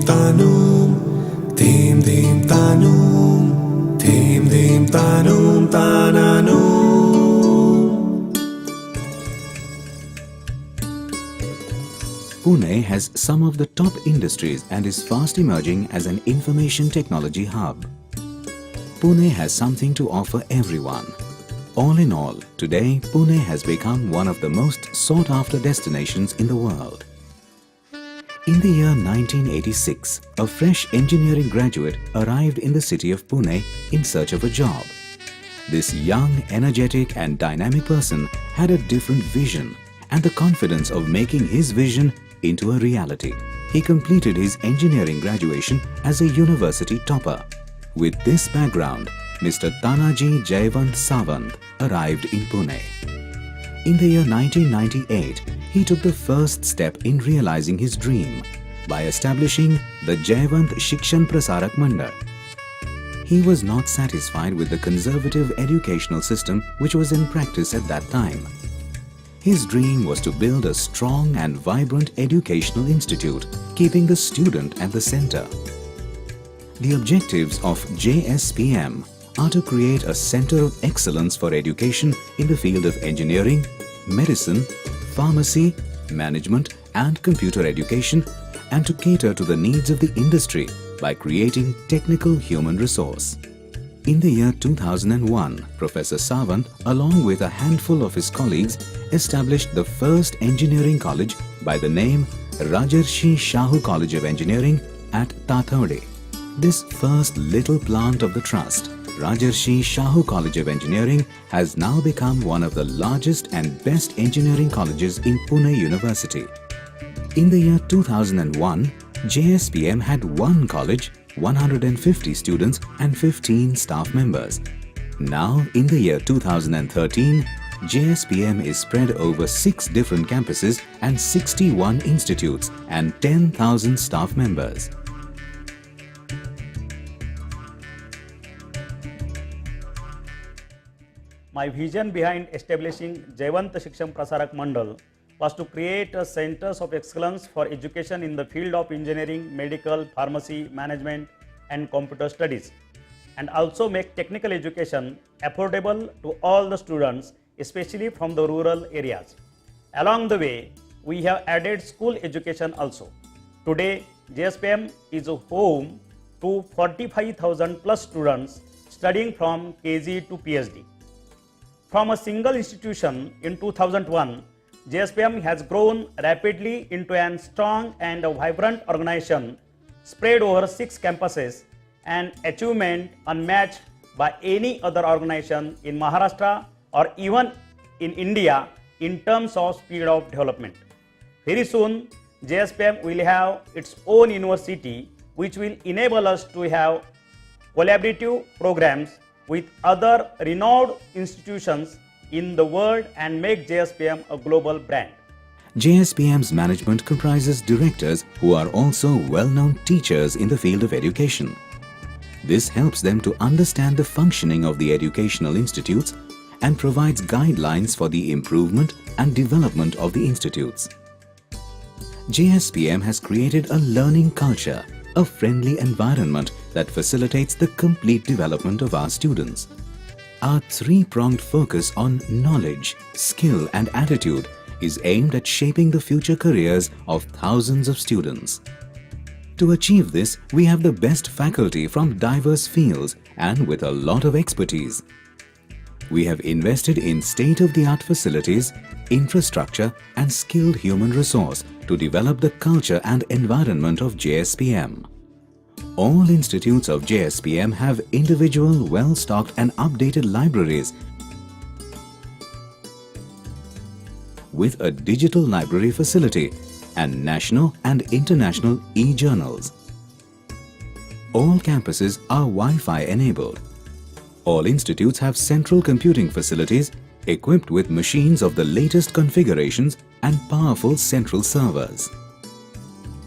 tanum, thim tanum, thim tanum tananum. Pune has some of the top industries and is fast emerging as an information technology hub. Pune has something to offer everyone. All in all, today Pune has become one of the most sought-after destinations in the world. In the year 1986, a fresh engineering graduate arrived in the city of Pune in search of a job. This young, energetic and dynamic person had a different vision and the confidence of making his vision into a reality. He completed his engineering graduation as a university topper. With this background, Mr. Tanaji Jayawant Sawant arrived in Pune. In the year 1998, he took the first step in realizing his dream by establishing the Jayawant Shikshan Prasarak Mandal. He was not satisfied with the conservative educational system which was in practice at that time. His dream was to build a strong and vibrant educational institute, keeping the student at the center. The objectives of JSPM are to create a center of excellence for education in the field of engineering, medicine, pharmacy, management and computer education, and to cater to the needs of the industry by creating technical human resource. In the year 2001, Professor Sawant, along with a handful of his colleagues, established the first engineering college by the name Rajarshi Shahu College of Engineering at Tathode. This first little plant of the trust, Rajarshi Shahu College of Engineering, has now become one of the largest and best engineering colleges in Pune University. In the year 2001, JSPM had one college, 150 students and 15 staff members. Now, in the year 2013, JSPM is spread over 6 different campuses and 61 institutes and 10,000 staff members. My vision behind establishing Jayawant Shikshan Prasarak Mandal was to create centers of excellence for education in the field of engineering, medical, pharmacy, management and computer studies, and also make technical education affordable to all the students, especially from the rural areas. Along the way, we have added school education also. Today, JSPM is a home to 45,000 plus students studying from KG to PhD. From a single institution in 2001, JSPM has grown rapidly into a strong and a vibrant organization spread over 6 campuses, an achievement unmatched by any other organization in Maharashtra or even in India in terms of speed of development. Very soon, JSPM will have its own university which will enable us to have collaborative programs with other renowned institutions in the world and make JSPM a global brand. JSPM's management comprises directors who are also well-known teachers in the field of education. This helps them to understand the functioning of the educational institutes and provides guidelines for the improvement and development of the institutes. JSPM has created a learning culture, a friendly environment that facilitates the complete development of our students. Our 3-pronged focus on knowledge, skill and attitude is aimed at shaping the future careers of thousands of students. To achieve this, we have the best faculty from diverse fields and with a lot of expertise. We have invested in state-of-the-art facilities, infrastructure and skilled human resource to develop the culture and environment of JSPM. All institutes of JSPM have individual, well-stocked and updated libraries with a digital library facility and national and international e-journals. All campuses are Wi-Fi enabled. All institutes have central computing facilities equipped with machines of the latest configurations and powerful central servers.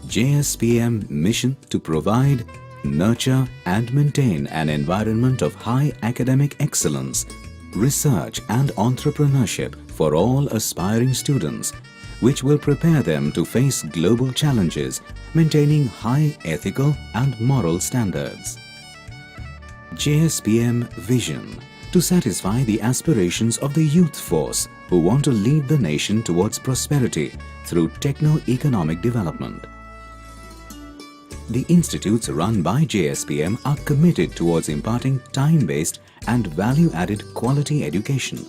JSPM mission to provide, nurture and maintain an environment of high academic excellence, research and entrepreneurship for all aspiring students which will prepare them to face global challenges, maintaining high ethical and moral standards. JSPM Vision, to satisfy the aspirations of the youth force who want to lead the nation towards prosperity through techno-economic development. The institutes run by JSPM are committed towards imparting time-based and value-added quality education.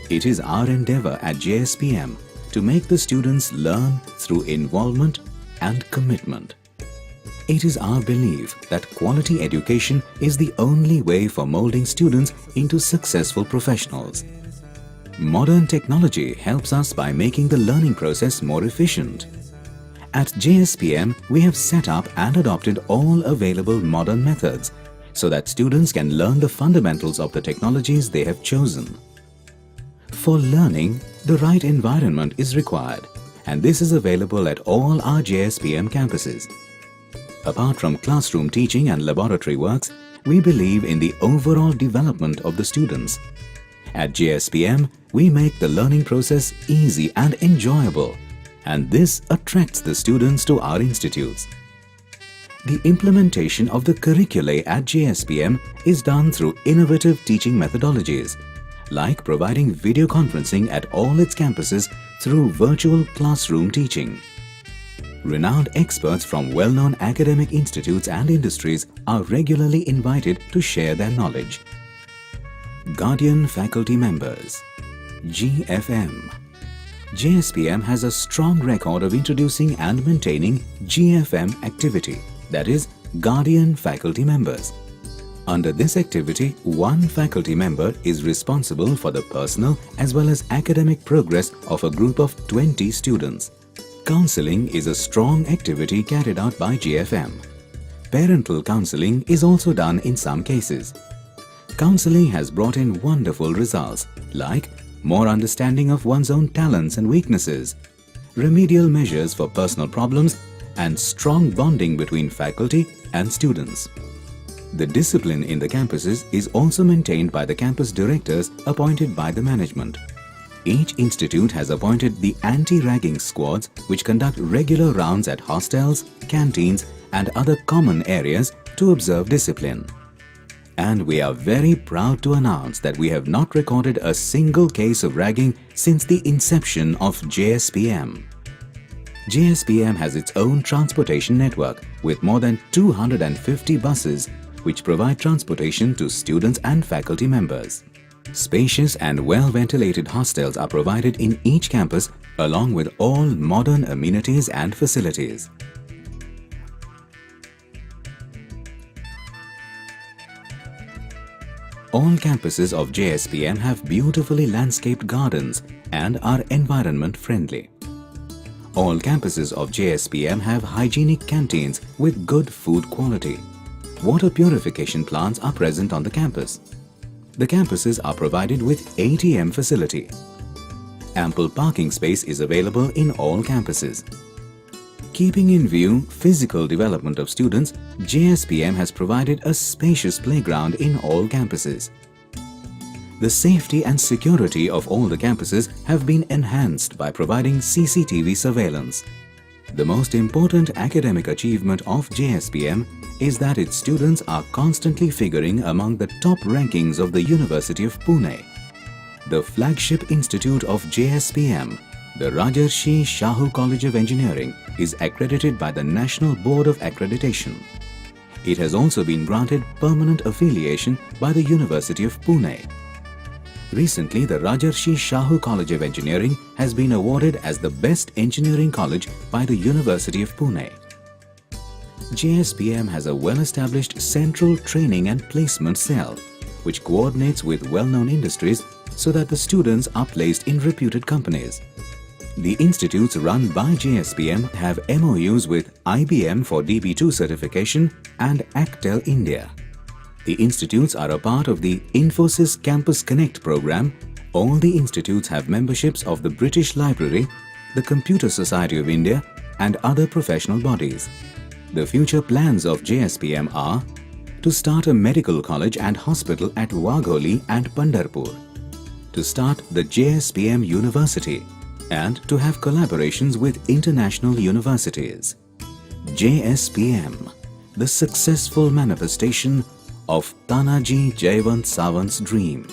It is our endeavor at JSPM to make the students learn through involvement and commitment. It is our belief that quality education is the only way for molding students into successful professionals. Modern technology helps us by making the learning process more efficient. At JSPM, we have set up and adopted all available modern methods so that students can learn the fundamentals of the technologies they have chosen. For learning, the right environment is required, and this is available at all our JSPM campuses. Apart from classroom teaching and laboratory works, we believe in the overall development of the students. At JSPM, we make the learning process easy and enjoyable, and this attracts the students to our institutes. The implementation of the curriculae at JSPM is done through innovative teaching methodologies, like providing video conferencing at all its campuses through virtual classroom teaching. Renowned experts from well-known academic institutes and industries are regularly invited to share their knowledge. Guardian Faculty Members, GFM. JSPM has a strong record of introducing and maintaining GFM activity, that is, Guardian Faculty Members. Under this activity, one faculty member is responsible for the personal as well as academic progress of a group of 20 students. Counseling is a strong activity carried out by GFM. Parental counseling is also done in some cases. Counseling has brought in wonderful results like more understanding of one's own talents and weaknesses, remedial measures for personal problems, and strong bonding between faculty and students. The discipline in the campuses is also maintained by the campus directors appointed by the management. Each institute has appointed the anti-ragging squads which conduct regular rounds at hostels, canteens and other common areas to observe discipline. And we are very proud to announce that we have not recorded a single case of ragging since the inception of JSPM. JSPM has its own transportation network with more than 250 buses which provide transportation to students and faculty members. Spacious and well-ventilated hostels are provided in each campus along with all modern amenities and facilities. All campuses of JSPM have beautifully landscaped gardens and are environment friendly. All campuses of JSPM have hygienic canteens with good food quality. Water purification plants are present on the campus. The campuses are provided with ATM facility. Ample parking space is available in all campuses. Keeping in view physical development of students, JSPM has provided a spacious playground in all campuses. The safety and security of all the campuses have been enhanced by providing CCTV surveillance. The most important academic achievement of JSPM is that its students are constantly figuring among the top rankings of the University of Pune. The flagship institute of JSPM, the Rajarshi Shahu College of Engineering, is accredited by the National Board of Accreditation. It has also been granted permanent affiliation by the University of Pune. Recently, the Rajarshi Shahu College of Engineering has been awarded as the best engineering college by the University of Pune. JSPM has a well-established central training and placement cell, which coordinates with well-known industries so that the students are placed in reputed companies. The institutes run by JSPM have MOUs with IBM for DB2 certification and Actel India. The institutes are a part of the Infosys Campus Connect program. All the institutes have memberships of the British Library, the Computer Society of India and other professional bodies. The future plans of JSPM are to start a medical college and hospital at Wagholi and Pandharpur, to start the JSPM University, and to have collaborations with international universities. JSPM, the successful manifestation of Tanaji Jayawant Sawant's dream.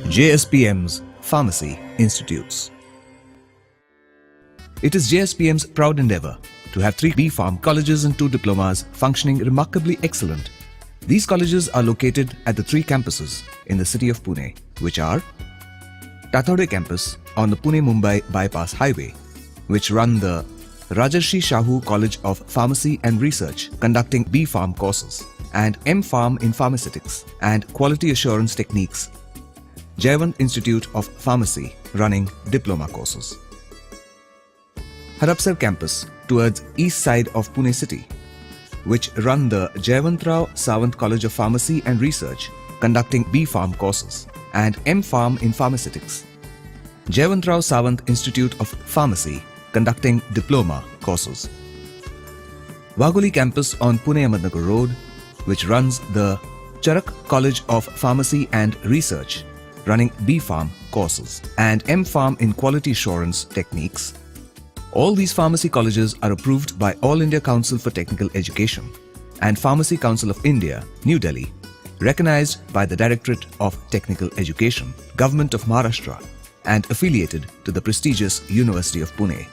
JSPM's Pharmacy Institutes. It is JSPM's proud endeavour to have 3 B.Pharm colleges and 2 diplomas functioning remarkably excellent. These colleges are located at the 3 campuses in the city of Pune, which are Tathode campus on the Pune-Mumbai Bypass Highway, which run the Rajarshi Shahu College of Pharmacy and Research conducting B.Pharm courses, and M.Pharm in Pharmaceutics and Quality Assurance Techniques, Jayawant Institute of Pharmacy running diploma courses. Harapsar campus towards east side of Pune city, which run the Jayawantrao Sawant College of Pharmacy and Research conducting B.Pharm courses and M.Pharm in Pharmaceutics, Jayawantrao Sawant Institute of Pharmacy conducting diploma courses. Wagholi campus on Pune-Ahmednagar Road, which runs the Charak College of Pharmacy and Research running B.Pharm courses and M.Pharm in Quality Assurance Techniques. All these pharmacy colleges are approved by All India Council for Technical Education and Pharmacy Council of India, New Delhi, recognized by the Directorate of Technical Education, Government of Maharashtra, and affiliated to the prestigious University of Pune.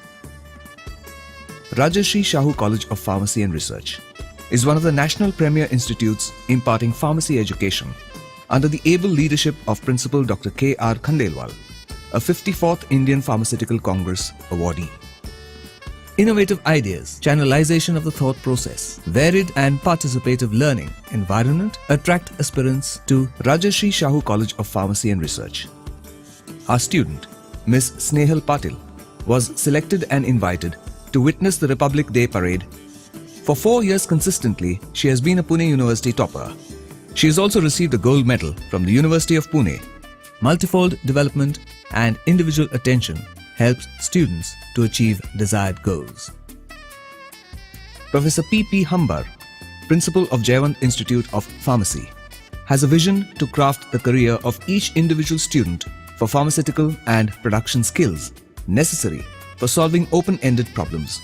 Rajarshi Shahu College of Pharmacy and Research is one of the national premier institutes imparting pharmacy education under the able leadership of Principal Dr. K.R. Khandelwal, a 54th Indian Pharmaceutical Congress awardee. Innovative ideas, channelization of the thought process, varied and participative learning environment attract aspirants to Rajarshi Shahu College of Pharmacy and Research. Our student, Ms. Snehal Patil, was selected and invited to witness the Republic Day parade. For 4 years consistently, she has been a Pune University topper. She has also received a gold medal from the University of Pune. Multifold development and individual attention helps students to achieve desired goals. Professor P.P. Hambar, Principal of Jayawant Institute of Pharmacy, has a vision to craft the career of each individual student for pharmaceutical and production skills necessary for solving open-ended problems.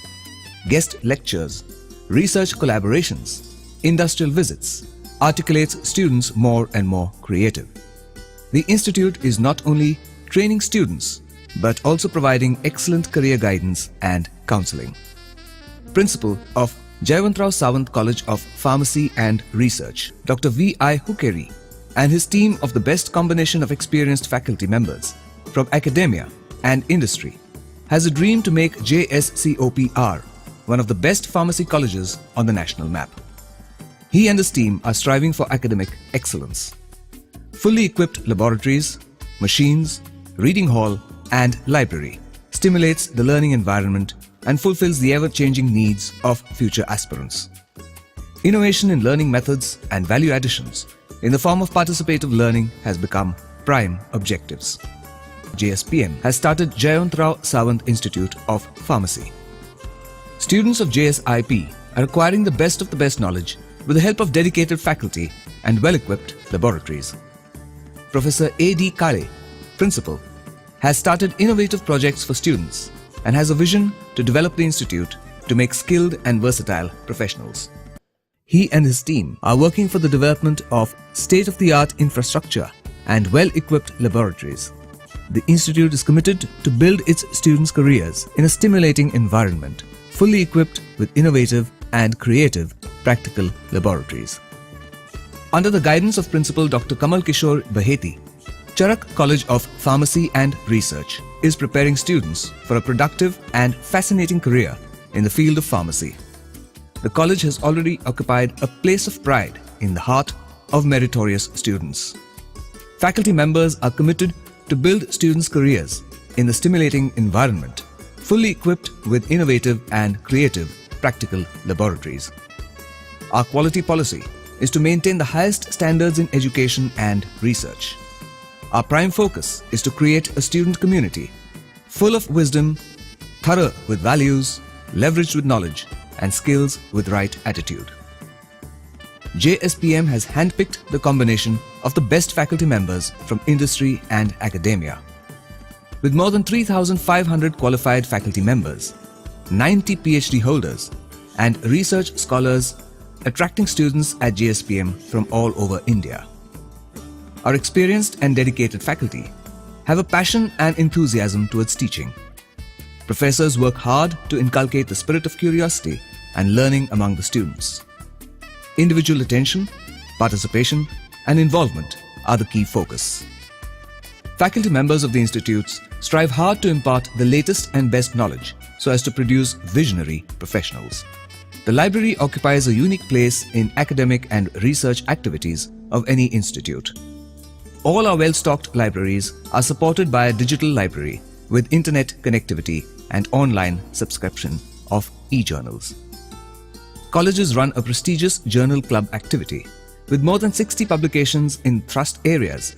Guest lectures, research collaborations, industrial visits articulates students more and more creative. The institute is not only training students but also providing excellent career guidance and counseling. Principal of Jayawantrao Sawant College of Pharmacy and Research, Dr. V.I. Hukeri, and his team of the best combination of experienced faculty members from academia and industry, has a dream to make JSCOPR one of the best pharmacy colleges on the national map. He and his team are striving for academic excellence. Fully equipped laboratories, machines, reading hall, and library stimulates the learning environment and fulfills the ever-changing needs of future aspirants. Innovation in learning methods and value additions in the form of participative learning has become prime objectives. JSPM has started Jayawantrao Sawant Institute of Pharmacy. Students of JSIP are acquiring the best knowledge with the help of dedicated faculty and well-equipped laboratories. Professor A.D. Kale, Principal, has started innovative projects for students and has a vision to develop the institute to make skilled and versatile professionals. He and his team are working for the development of state-of-the-art infrastructure and well-equipped laboratories. The institute is committed to build its students' careers in a stimulating environment, fully equipped with innovative and creative practical laboratories. Under the guidance of Principal Dr. Kamal Kishore Baheti, Charak College of Pharmacy and Research is preparing students for a productive and fascinating career in the field of pharmacy. The college has already occupied a place of pride in the heart of meritorious students. Faculty members are committed to build students' careers in the stimulating environment, fully equipped with innovative and creative practical laboratories. Our quality policy is to maintain the highest standards in education and research. Our prime focus is to create a student community full of wisdom, thorough with values, leveraged with knowledge, and skills with right attitude. JSPM has handpicked the combination of the best faculty members from industry and academia. With more than 3,500 qualified faculty members, 90 PhD holders, and research scholars attracting students at JSPM from all over India. Our experienced and dedicated faculty have a passion and enthusiasm towards teaching. Professors work hard to inculcate the spirit of curiosity and learning among the students. Individual attention, participation, and involvement are the key focus. Faculty members of the institutes strive hard to impart the latest and best knowledge so as to produce visionary professionals. The library occupies a unique place in academic and research activities of any institute. All our well-stocked libraries are supported by a digital library with internet connectivity and online subscription of e-journals. Colleges run a prestigious journal club activity with more than 60 publications in thrust areas.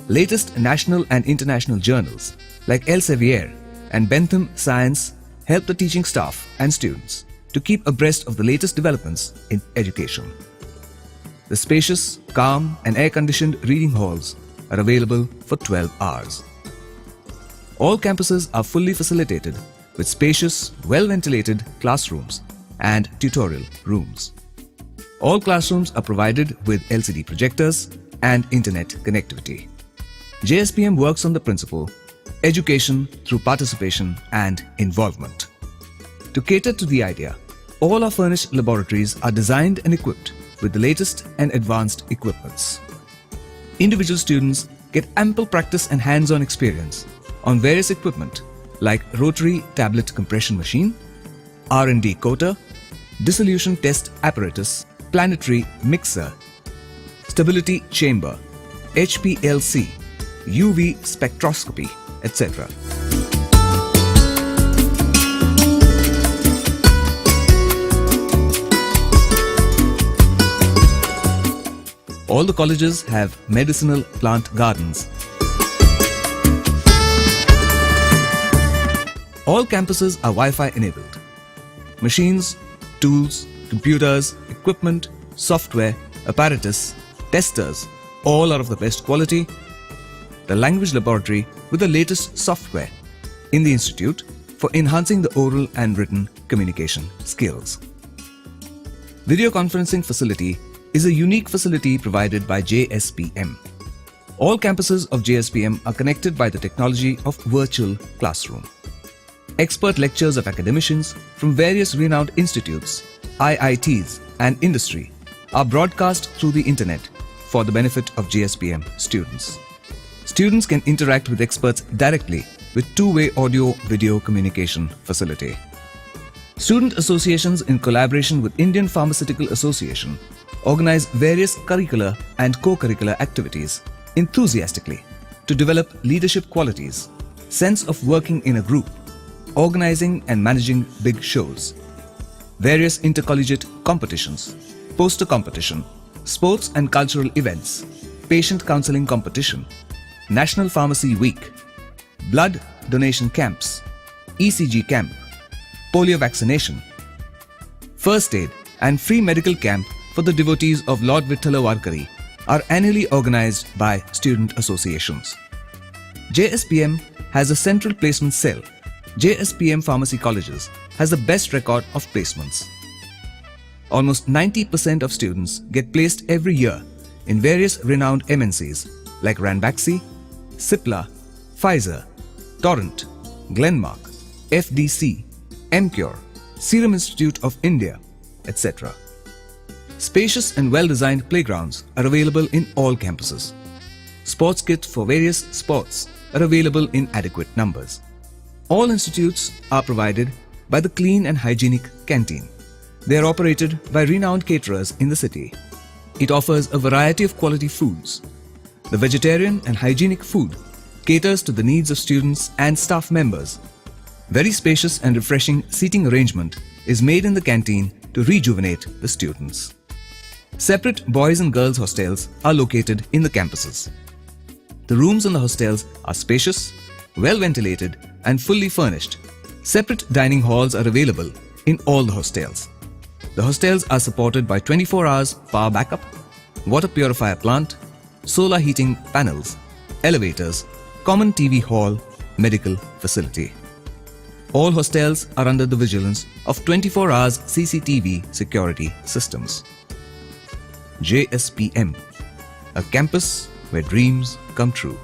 Latest national and international journals like Elsevier and Bentham Science help the teaching staff and students to keep abreast of the latest developments in education. The spacious, calm and air-conditioned reading halls are available for 12 hours. All campuses are fully facilitated with spacious, well-ventilated classrooms and tutorial rooms. All classrooms are provided with LCD projectors and internet connectivity. JSPM works on the principle, education through participation and involvement. To cater to the idea, all our furnished laboratories are designed and equipped with the latest and advanced equipments. Individual students get ample practice and hands-on experience on various equipment like rotary tablet compression machine, R&D coater, dissolution test apparatus, planetary mixer, stability chamber, HPLC, UV spectroscopy, etc. All the colleges have medicinal plant gardens. All campuses are Wi-Fi enabled. Machines, tools, computers, equipment, software, apparatus, testers, all are of the best quality. The language laboratory with the latest software in the institute for enhancing the oral and written communication skills. Video conferencing facility is a unique facility provided by JSPM. All campuses of JSPM are connected by the technology of virtual classroom. Expert lectures of academicians from various renowned institutes, IITs and industry are broadcast through the internet for the benefit of JSPM students. Students can interact with experts directly with two-way audio-video communication facility. Student associations in collaboration with Indian Pharmaceutical Association organize various curricular and co-curricular activities enthusiastically to develop leadership qualities, sense of working in a group, organizing and managing big shows, various intercollegiate competitions, poster competition, sports and cultural events, patient counseling competition, National Pharmacy Week, blood donation camps, ECG camp, polio vaccination, first aid and free medical camp for the devotees of Lord Vithala Warkari are annually organized by student associations. JSPM has a central placement cell. JSPM Pharmacy Colleges has the best record of placements. Almost 90% of students get placed every year in various renowned MNCs like Ranbaxy, Cipla, Pfizer, Torrent, Glenmark, FDC, Emcure, Serum Institute of India, etc. Spacious and well-designed playgrounds are available in all campuses. Sports kits for various sports are available in adequate numbers. All institutes are provided by the clean and hygienic canteen. They are operated by renowned caterers in the city. It offers a variety of quality foods. The vegetarian and hygienic food caters to the needs of students and staff members. Very spacious and refreshing seating arrangement is made in the canteen to rejuvenate the students. Separate boys and girls hostels are located in the campuses. The rooms in the hostels are spacious, well ventilated and fully furnished, Separate dining halls are available in all the hostels. The hostels are supported by 24 hours power backup, water purifier plant, solar heating panels, elevators, common TV hall, medical facility. All hostels are under the vigilance of 24 hours CCTV security systems. JSPM, a campus where dreams come true.